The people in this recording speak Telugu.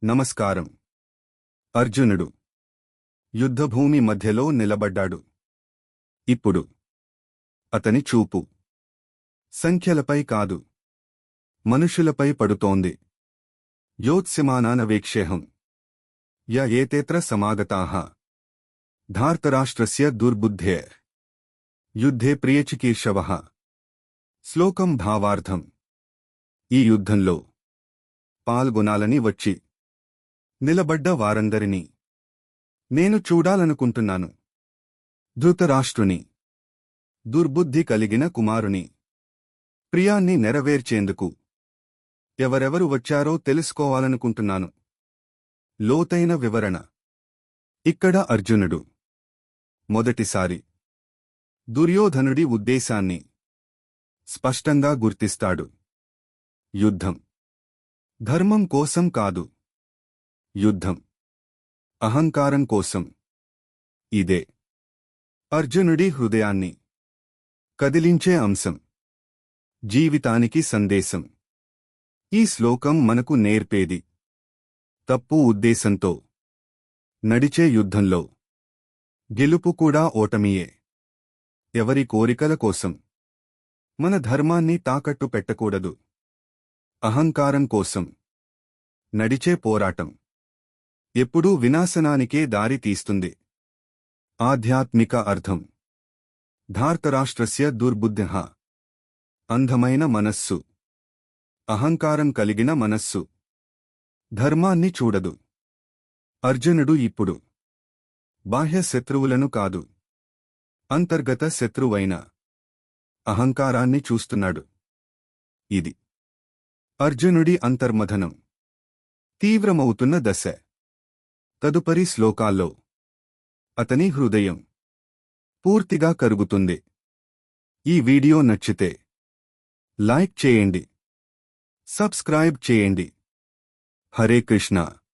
నమస్కారం. అర్జునుడు యుద్ధభూమి మధ్యలో నిలబడ్డాడు. ఇప్పుడు అతని చూపు సంఖ్యలపై కాదు, మనుషులపై పడుతోంది. యోత్స్యమానాన వేక్ష్యేహం య ఏతేత్ర సమాగతాః ధార్తరాష్ట్రస్య దుర్బుద్ధేర్ యుద్ధే ప్రియచికీర్షవః. శ్లోకం భావార్థం: ఈ యుద్ధంలో పాల్గొనాలని వచ్చి నిలబడ్డ వారందరినీ నేను చూడాలనుకుంటున్నాను. ధృతరాష్ట్రుని, దుర్బుద్ధి కలిగిన కుమారుని ప్రియాన్ని నెరవేర్చేందుకు ఎవరెవరు వచ్చారో తెలుసుకోవాలనుకుంటున్నాను. లోతైన వివరణ: ఇక్కడ అర్జునుడు మొదటిసారి దుర్యోధనుడి ఉద్దేశాన్ని స్పష్టంగా గుర్తిస్తాడు. యుద్ధం ధర్మం కోసం కాదు, యుద్ధం అహంకారం కోసం. ఇదే అర్జునుడి హృదయాన్ని కదిలించే అంశం, జీవితానికి సందేశం. ఈ శ్లోకం మనకు నేర్పేది: తప్పు ఉద్దేశంతో నడిచే యుద్ధంలో గెలుపు కూడా ఓటమియే. ఎవరి కోరికల కోసం మన ధర్మాన్ని తాకట్టు పెట్టకూడదు. అహంకారం కోసం నడిచే పోరాటం ఎప్పుడూ వినాశనానికే దారి తీస్తుంది. ఆధ్యాత్మిక అర్థం: ధార్తరాష్ట్రస్య దుర్బుద్ధిః అందమైన మనస్సు, అహంకారం కలిగిన మనస్సు ధర్మాన్ని చూడదు. అర్జునుడు ఇప్పుడు బాహ్య శత్రువులను కాదు, అంతర్గత శత్రువైన అహంకారాన్ని చూస్తున్నాడు. ఇది అర్జునుడి అంతర్మథనం తీవ్రమవుతున్న దశ. తదుపరి శ్లోకాల్లో అతని హృదయం పూర్తిగా కరుగుతుంది. ఈ వీడియో నచ్చితే లైక్ చేయండి, సబ్స్క్రైబ్ చేయండి. హరే కృష్ణ.